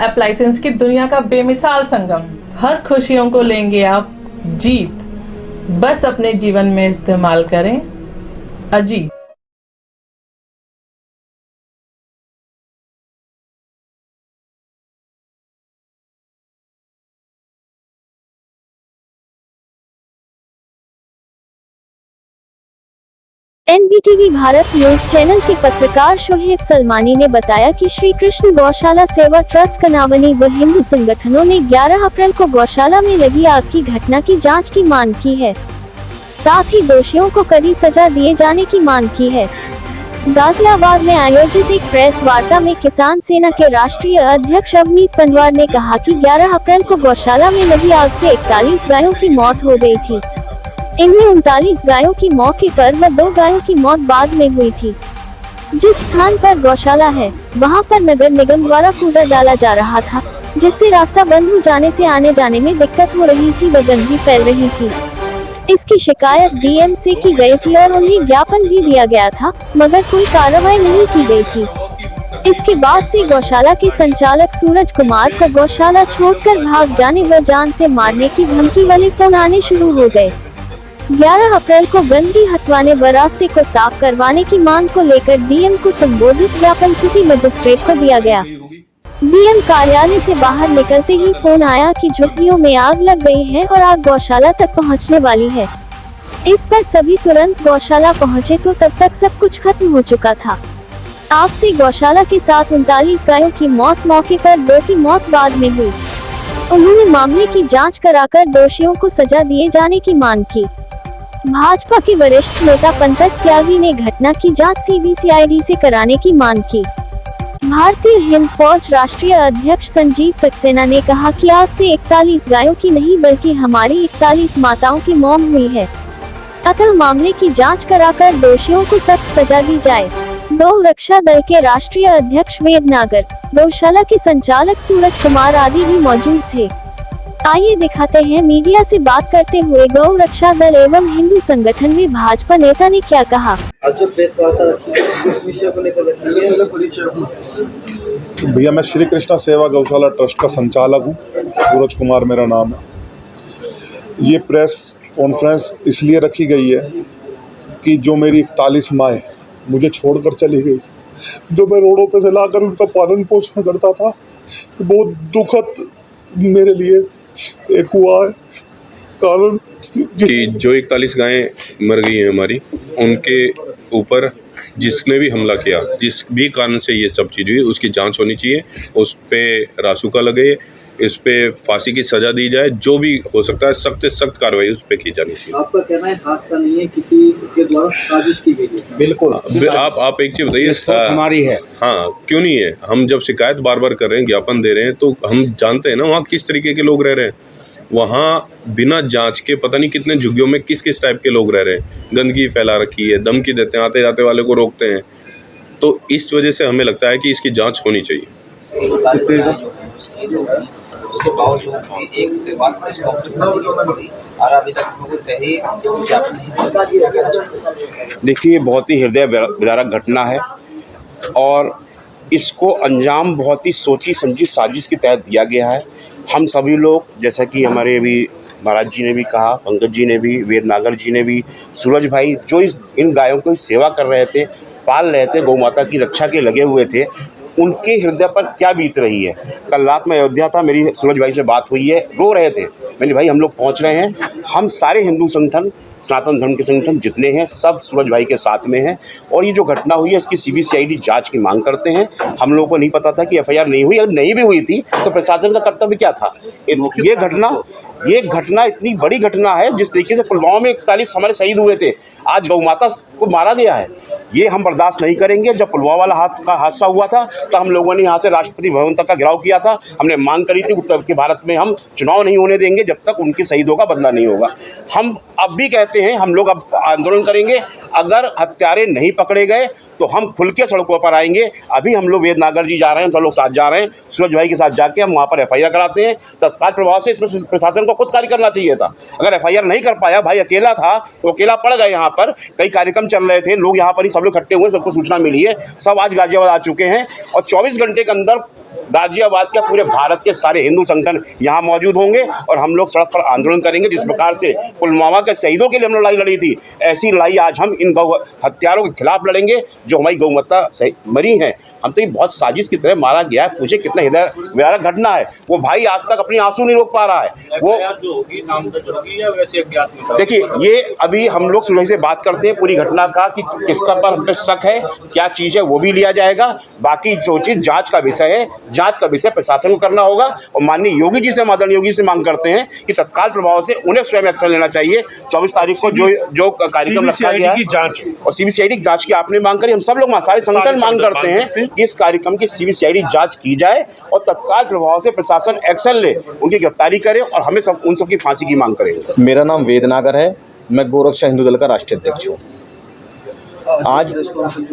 Appliances की दुनिया का बेमिसाल संगम। हर खुशियों को लेंगे आप जीत, बस अपने जीवन में इस्तेमाल करें अजीत। एनबीटीवी भारत न्यूज चैनल के पत्रकार शोएब सलमानी ने बताया कि श्री कृष्ण गौशाला सेवा ट्रस्ट कनावनी व हिंदू संगठनों ने 11 अप्रैल को गौशाला में लगी आग की घटना की जांच की मांग की है, साथ ही दोषियों को कड़ी सजा दिए जाने की मांग की है। गाजियाबाद में आयोजित एक प्रेस वार्ता में किसान सेना के राष्ट्रीय अध्यक्ष अवनीत पनवार ने कहा कि 11 अप्रैल को गौशाला में लगी आग से 41 गायों की मौत हो गई थी। इनमें 39 गायों की मौके पर व 2 गायों की मौत बाद में हुई थी। जिस स्थान पर गौशाला है वहां पर नगर निगम द्वारा कूड़ा डाला जा रहा था, जिससे रास्ता बंद हो जाने से आने जाने में दिक्कत हो रही थी व गंदगी फैल रही थी। इसकी शिकायत डीएम से की गई थी और उन्हें ज्ञापन भी दिया गया था, मगर कोई कार्रवाई नहीं की गई थी। इसके बाद से गौशाला के संचालक सूरज कुमार को गौशाला छोड़कर भाग जाने व जान से मारने की धमकी वाले फोन आने शुरू हो गए। 11 अप्रैल को गंदगी हटवाने व रास्ते को साफ करवाने की मांग को लेकर डीएम को संबोधित ज्ञापन सिटी मजिस्ट्रेट को दिया गया। डीएम कार्यालय से बाहर निकलते ही फोन आया कि झुग्गियों में आग लग गई है और आग गौशाला तक पहुंचने वाली है। इस पर सभी तुरंत गौशाला पहुंचे तो तब तक सब कुछ खत्म हो चुका था। आग से गौशाला के साथ 39 गायों की मौत मौके पर, 2 की मौत बाद में हुई। उन्होंने मामले की जाँच कराकर दोषियों को सजा दिए जाने की मांग की। भाजपा के वरिष्ठ नेता पंकज त्यागी ने घटना की जांच सीबीसीआईडी से कराने की मांग की। भारतीय हिंद फौज राष्ट्रीय अध्यक्ष संजीव सक्सेना ने कहा कि आग से 41 गायों की नहीं बल्कि हमारी 41 माताओं की मौत हुई है, अतः मामले की जांच कराकर दोषियों को सख्त सजा दी जाए। गौ रक्षा दल के राष्ट्रीय अध्यक्ष वेद नागर, गौशाला के संचालक सूरज कुमार आदि भी मौजूद थे। आइए दिखाते हैं मीडिया से बात करते हुए गौ रक्षा दल एवं हिंदू संगठन में भाजपा नेता ने क्या कहा। आज जो प्रेस वार्ता रखी है, किस विषय को लेकर रखी है? भैया मैं श्री कृष्णा सेवा गौशाला ट्रस्ट का संचालक हूँ, सूरज कुमार मेरा नाम है। ये प्रेस कॉन्फ्रेंस इसलिए रखी गई है कि जो मेरी 41 माएँ मुझे छोड़कर चली गई, जो मैं रोडों पे से लाकर उनका पालन पोषण करता था, बहुत दुखद मेरे लिए एक हुआ है। कारण कि जो 41 गायें मर गई हैं हमारी, उनके ऊपर जिसने भी हमला किया, जिस भी कारण से ये सब चीज़ हुई, उसकी जांच होनी चाहिए। उस पे रासुका लगे, इस पे फांसी की सज़ा दी जाए, जो भी हो सकता है सख्त से सख्त कार्रवाई उस पे की जानी चाहिए। आपका कहना है हादसा नहीं है, किसी के द्वारा साजिश की गई है? बिल्कुल। आप एक चीज़ बताइए, हमारी है। हाँ, क्यों नहीं है? हम जब शिकायत बार बार कर रहे हैं, ज्ञापन दे रहे हैं, तो हम जानते हैं ना वहाँ किस तरीके के लोग रह रहे हैं। वहाँ बिना जांच के पता नहीं कितने झुग्गियों में किस किस टाइप के लोग रह रहे हैं। गंदगी फैला रखी है, धमकी देते हैं, आते जाते वाले को रोकते हैं। तो इस वजह से हमें लगता है कि इसकी जांच होनी चाहिए। उसके बावजूद भी एक त्योहार पर इसको ऑफिस कर दी और अभी तक इसमें कोई तहरीर ज्ञापन नहीं। देखिए, बहुत ही हृदय विदारक घटना है और इसको अंजाम बहुत ही सोची समझी साजिश के तहत दिया गया है। हम सभी लोग, जैसा कि हमारे अभी महाराज जी ने भी कहा, पंकज जी ने भी, वेद नागर जी ने भी, सूरज भाई जो इन गायों की सेवा कर रहे थे, पाल रहे थे, गौ माता की रक्षा के लगे हुए थे, उनके हृदय पर क्या बीत रही है। कल रात में अयोध्या था, मेरी सूरज भाई से बात हुई है, रो रहे थे। मैंने भाई हम लोग पहुंच रहे हैं, हम सारे हिंदू संगठन, सनातन धर्म के संगठन जितने हैं सब सूरज भाई के साथ में हैं और ये जो घटना हुई है इसकी सीबीसीआईडी जांच की मांग करते हैं। हम लोगों को नहीं पता था कि एफआईआर नहीं हुई, अगर नहीं भी हुई थी तो प्रशासन का कर्तव्य क्या था। ये घटना इतनी बड़ी घटना है, जिस तरीके से पुलवामा में 41 हमारे शहीद हुए थे, आज गौ माता को मारा गया है, ये हम बर्दाश्त नहीं करेंगे। जब पुलवामा वाला हादसा हुआ था तो हम लोगों ने यहाँ से राष्ट्रपति भवन तक का घेराव किया था। हमने मांग करी थी उत्तर के भारत में हम चुनाव नहीं होने देंगे जब तक उनके शहीदों का बदला नहीं होगा। हम अब भी कहते हैं, हम लोग अब आंदोलन करेंगे। अगर हत्यारे नहीं पकड़े गए तो हम खुल के सड़कों पर आएंगे। अभी हम लोग वेद नागर जी जा रहे हैं, हम सब लोग साथ जा रहे हैं, सूरज भाई के साथ जाके हम वहाँ पर एफआईआर कराते हैं। तत्काल प्रभाव से इसमें प्रशासन को खुद कार्य करना चाहिए था। अगर एफआईआर नहीं कर पाया, भाई अकेला था, वो अकेला पड़ गए। यहाँ पर कई कार्यक्रम चल रहे थे, लोग यहाँ पर ही सब लोग इकट्ठे हुए, सबको सूचना मिली है, सब आज गाजियाबाद आ चुके हैं और 24 घंटे के अंदर गाजियाबाद के पूरे भारत के सारे हिंदू संगठन यहाँ मौजूद होंगे और हम लोग सड़क पर आंदोलन करेंगे। जिस प्रकार से पुलवामा के शहीदों के लिए हम लड़ाई लड़ी थी, ऐसी लड़ाई आज हम इन गौ हत्यारों के खिलाफ लड़ेंगे जो हमारी गौ माता मरी हैं। हम तो ये बहुत साजिश की तरह मारा गया है। पूछे कितना हृदय विदारक घटना है। वो भाई आज तक अपनी आंसू नहीं रोक पा रहा है। वो देखिए, ये अभी हम लोग सुबह से बात करते हैं पूरी घटना का कि किसका पर हम पे शक है, क्या चीज़ है, वो भी लिया जाएगा। बाकी जो चीज़ जांच का विषय है, जांच का विषय प्रशासन को करना होगा। और माननीय योगी जी से, आदरणीय योगी से मांग करते हैं कि तत्काल प्रभाव से उन्हें स्वयं एक्शन लेना चाहिए। 24 तारीख को जो कार्यक्रम रखा गया है जांच और सीबीसीआईडी की जांच की आपने मांग करी, हम सब लोग सारे संगठन मांग करते हैं कि इस कार्यक्रम की सीबीसीआईडी जांच की जाए और तत्काल प्रभाव से प्रशासन एक्शन ले, उनकी गिरफ्तारी करे और हमें सब उन सब की फांसी की मांग करें। मेरा नाम वेदनागर है, मैं गोरक्षा हिंदू दल का राष्ट्रीय अध्यक्ष हूँ।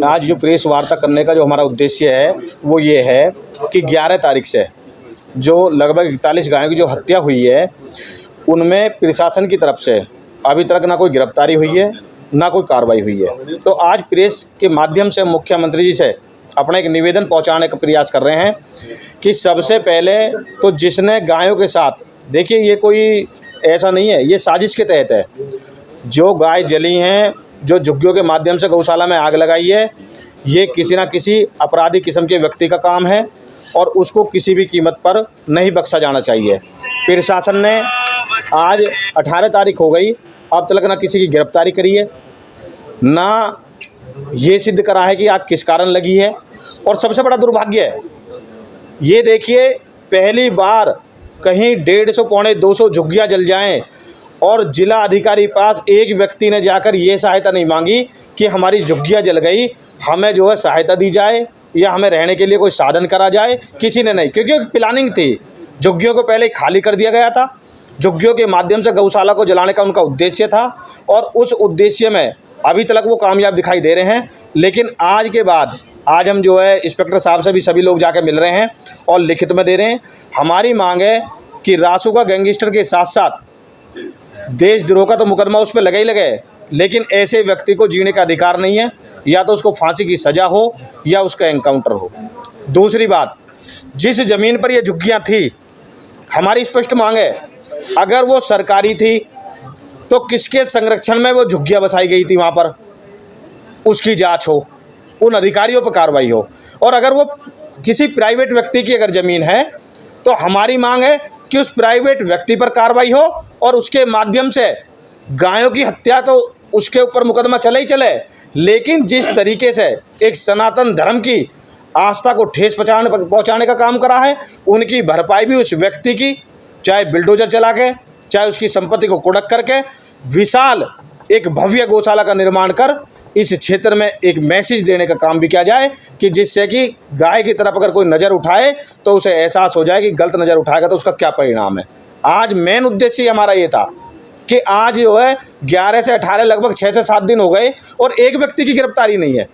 आज जो प्रेस वार्ता करने का जो हमारा उद्देश्य है वो ये है कि 11 तारीख से जो लगभग 41 गायों की जो हत्या हुई है, उनमें प्रशासन की तरफ से अभी तक ना कोई गिरफ्तारी हुई है, ना कोई कार्रवाई हुई है। तो आज प्रेस के माध्यम से मुख्यमंत्री जी से अपना एक निवेदन पहुंचाने का प्रयास कर रहे हैं कि सबसे पहले तो जिसने गायों के साथ, देखिए ये कोई ऐसा नहीं है, ये साजिश के तहत है। जो गाय जली हैं, जो झुग्गियों के माध्यम से गौशाला में आग लगाई है, ये किसी न किसी अपराधी किस्म के व्यक्ति का काम है और उसको किसी भी कीमत पर नहीं बख्शा जाना चाहिए। प्रशासन ने आज 18 तारीख हो गई, अब तक ना किसी की गिरफ्तारी करी है, ना ये सिद्ध करा है कि आग किस कारण लगी है। और सबसे बड़ा दुर्भाग्य है, ये देखिए पहली बार कहीं 150 पौने 200 झुग्गियाँ जल जाएं और जिला अधिकारी पास एक व्यक्ति ने जाकर ये सहायता नहीं मांगी कि हमारी झुग्गियाँ जल गई, हमें जो है सहायता दी जाए या हमें रहने के लिए कोई साधन करा जाए। किसी ने नहीं, क्योंकि प्लानिंग थी। झुग्गियों को पहले खाली कर दिया गया था। झुग्गियों के माध्यम से गौशाला को जलाने का उनका उद्देश्य था और उस उद्देश्य में अभी तक वो कामयाब दिखाई दे रहे हैं। लेकिन आज के बाद आज हम जो है इंस्पेक्टर साहब से भी सभी लोग जाकर मिल रहे हैं और लिखित में दे रहे हैं। हमारी मांग है कि रासुका गैंगस्टर के साथ साथ देशद्रोह का तो मुकदमा उस पर लगा ही लगे, लेकिन ऐसे व्यक्ति को जीने का अधिकार नहीं है। या तो उसको फांसी की सज़ा हो या उसका एनकाउंटर हो। दूसरी बात, जिस ज़मीन पर ये झुग्गियाँ थी, हमारी स्पष्ट मांग है, अगर वो सरकारी थी तो किसके संरक्षण में वो झुग्गियाँ बसाई गई थी, वहाँ पर उसकी जांच हो, उन अधिकारियों पर कार्रवाई हो। और अगर वो किसी प्राइवेट व्यक्ति की अगर ज़मीन है तो हमारी मांग है कि उस प्राइवेट व्यक्ति पर कार्रवाई हो और उसके माध्यम से गायों की हत्या तो उसके ऊपर मुकदमा चले ही चले, लेकिन जिस तरीके से एक सनातन धर्म की आस्था को ठेस पहुँचाने का काम करा है, उनकी भरपाई भी उस व्यक्ति की, चाहे बिल्डोजर चला के, चाहे उसकी संपत्ति को कुड़क करके, विशाल एक भव्य गौशाला का निर्माण कर इस क्षेत्र में एक मैसेज देने का काम भी किया जाए कि जिससे कि गाय की तरफ अगर कोई नज़र उठाए तो उसे एहसास हो जाए कि गलत नज़र उठाएगा तो उसका क्या परिणाम है। आज मेन उद्देश्य हमारा ये था कि आज जो है 11 से 18 लगभग 6 से 7 दिन हो गए और एक व्यक्ति की गिरफ्तारी नहीं है।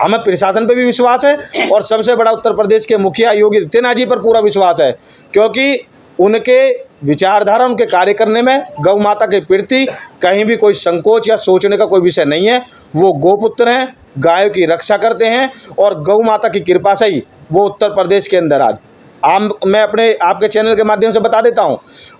हमें प्रशासन पर भी विश्वास है और सबसे बड़ा उत्तर प्रदेश के मुखिया योगी आदित्यनाथ जी पर पूरा विश्वास है, क्योंकि उनके विचारधारा, उनके कार्य करने में गौ माता के प्रति कहीं भी कोई संकोच या सोचने का कोई विषय नहीं है। वो गोपुत्र हैं, गायों की रक्षा करते हैं और गौ माता की कृपा से ही वो उत्तर प्रदेश के अंदर आज मैं अपने आपके चैनल के माध्यम से बता देता हूं,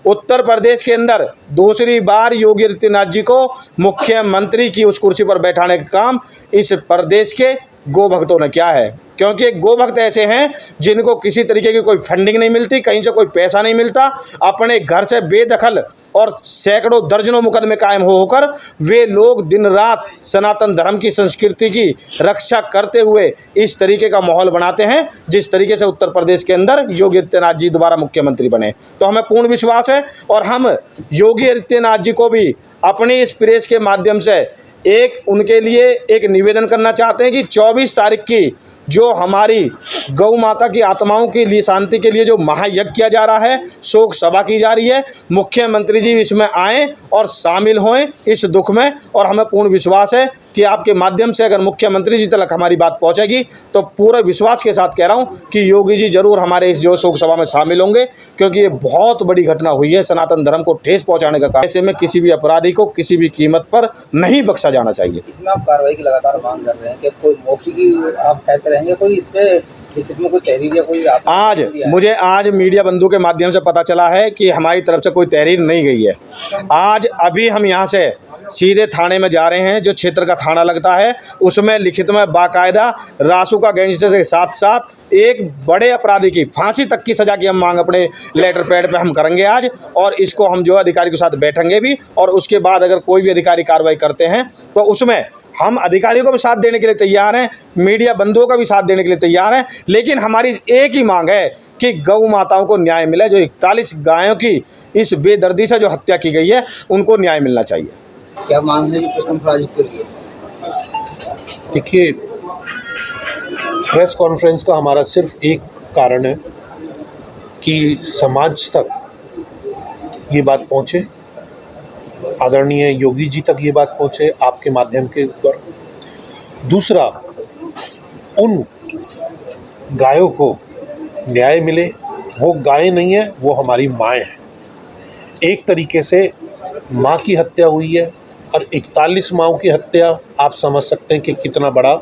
उत्तर प्रदेश के अंदर दूसरी बार योगी आदित्यनाथ जी को मुख्यमंत्री की उस कुर्सी पर बैठाने का काम इस प्रदेश के गो भक्तों ने क्या है। क्योंकि गो भक्त ऐसे हैं जिनको किसी तरीके की कोई फंडिंग नहीं मिलती, कहीं से कोई पैसा नहीं मिलता, अपने घर से बेदखल और सैकड़ों दर्जनों मुकदमे कायम होकर वे लोग दिन रात सनातन धर्म की संस्कृति की रक्षा करते हुए इस तरीके का माहौल बनाते हैं जिस तरीके से उत्तर प्रदेश के अंदर योगी आदित्यनाथ जी दोबारा मुख्यमंत्री बने। तो हमें पूर्ण विश्वास है और हम योगी आदित्यनाथ जी को भी अपनी इस प्रेस के माध्यम से एक उनके लिए एक निवेदन करना चाहते हैं कि 24 तारीख की जो हमारी गौ माता की आत्माओं के लिए शांति के लिए जो महायज्ञ किया जा रहा है, शोक सभा की जा रही है, मुख्यमंत्री जी इसमें आएँ और शामिल होएं इस दुख में। और हमें पूर्ण विश्वास है कि आपके माध्यम से अगर मुख्यमंत्री जी तक हमारी बात पहुंचेगी तो पूरे विश्वास के साथ कह रहा हूं कि योगी जी जरूर हमारे इस जो शोक सभा में शामिल होंगे, क्योंकि ये बहुत बड़ी घटना हुई है। सनातन धर्म को ठेस पहुंचाने का काम, ऐसे में किसी भी अपराधी को किसी भी कीमत पर नहीं बख्शा जाना चाहिए। इसमें आप कार्रवाई की लगातार मांग कर रहे हैं कि कोई मौखिक आप कहते रहेंगे, कोई इस पे लिखित में कोई तहरीर या कोई आपने आज दिया है? मुझे आज मीडिया बंधु के माध्यम से पता चला है कि हमारी तरफ से कोई तहरीर नहीं गई है। आज अभी हम यहाँ से सीधे थाने में जा रहे हैं, जो क्षेत्र का थाना लगता है उसमें लिखित में बाकायदा रासुका गैंगस्टर के साथ साथ एक बड़े अपराधी की फांसी तक की सज़ा की हम मांग अपने लेटर पैड पे हम करेंगे आज, और इसको हम जो अधिकारी के साथ बैठेंगे भी, और उसके बाद अगर कोई भी अधिकारी कार्रवाई करते हैं तो उसमें हम अधिकारियों को भी साथ देने के लिए तैयार हैं, मीडिया बंधुओं का भी साथ देने के लिए तैयार हैं। लेकिन हमारी एक ही मांग है कि गौ माताओं को न्याय मिले। जो 41 गायों की इस बेदर्दी से जो हत्या की गई है उनको न्याय मिलना चाहिए। क्या मांग है जो प्रेस कॉन्फ्रेंस आयोजित करिए? देखिए, प्रेस कॉन्फ्रेंस का हमारा सिर्फ एक कारण है कि समाज तक ये बात पहुँचे, आदरणीय योगी जी तक ये बात पहुँचे आपके माध्यम के द्वारा। दूसरा, उन गायों को न्याय मिले। वो गाय नहीं है, वो हमारी माँ है। एक तरीके से माँ की हत्या हुई है, और 41 माँओं की हत्या आप समझ सकते हैं कि कितना बड़ा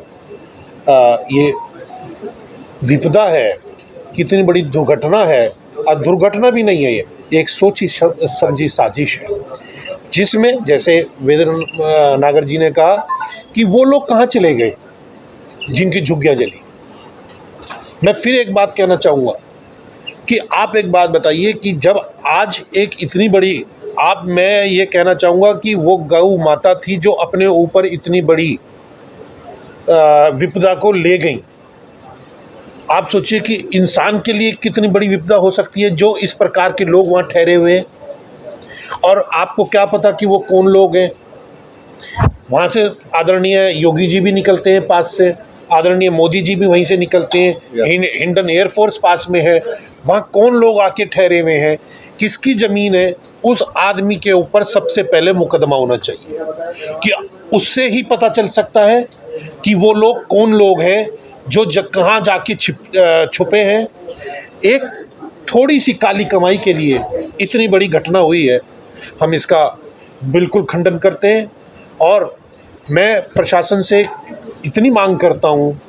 ये विपदा है, कितनी बड़ी दुर्घटना है। और दुर्घटना भी नहीं है, ये एक सोची समझी साजिश है, जिसमें जैसे वेदर नागर जी ने कहा कि वो लोग कहाँ चले गए जिनकी झुग्गियाँ जली। मैं फिर एक बात कहना चाहूँगा कि आप एक बात बताइए कि जब आज एक इतनी बड़ी मैं ये कहना चाहूँगा कि वो गौ माता थी जो अपने ऊपर इतनी बड़ी विपदा को ले गई। आप सोचिए कि इंसान के लिए कितनी बड़ी विपदा हो सकती है जो इस प्रकार के लोग वहाँ ठहरे हुए हैं, और आपको क्या पता कि वो कौन लोग हैं। वहाँ से आदरणीय योगी जी भी निकलते हैं पास से, आदरणीय मोदी जी भी वहीं से निकलते हैं, इंडियन एयरफोर्स पास में है। वहाँ कौन लोग आके ठहरे हुए हैं, किसकी ज़मीन है, उस आदमी के ऊपर सबसे पहले मुकदमा होना चाहिए, कि उससे ही पता चल सकता है कि वो लोग कौन लोग हैं जो कहाँ जाके छुपे हैं। एक थोड़ी सी काली कमाई के लिए इतनी बड़ी घटना हुई है, हम इसका बिल्कुल खंडन करते हैं। और मैं प्रशासन से इतनी मांग करता हूँ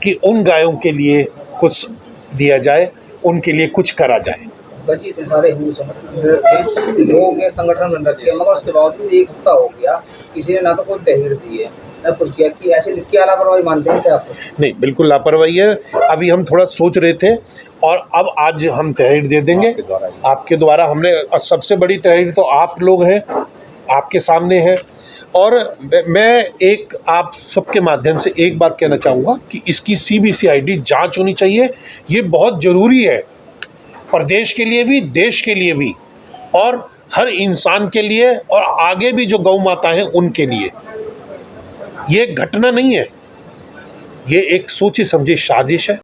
कि उन गायों के लिए कुछ दिया जाए, उनके लिए कुछ करा जाए। जी, इतने सारे हिंदू संगठन लोगों के संगठन में रखे, मगर उसके बावजूद एक हफ्ता हो गया, किसी ने ना तो कोई तहरीर दी है ना कुछ किया। कि ऐसे क्या लापरवाही मानते हैं आप? नहीं, बिल्कुल लापरवाही है। अभी हम थोड़ा सोच रहे थे, और अब आज हम तहरीर दे देंगे आपके द्वारा। हमने सबसे बड़ी तहरीर तो आप लोग हैं, आपके सामने है। और मैं एक आप सबके माध्यम से एक बात कहना चाहूँगा कि इसकी CBCID जांच होनी चाहिए। ये बहुत ज़रूरी है, प्रदेश के लिए भी, देश के लिए भी, और हर इंसान के लिए, और आगे भी जो गौ माता हैं उनके लिए। ये घटना नहीं है, ये एक सोची समझी साजिश है।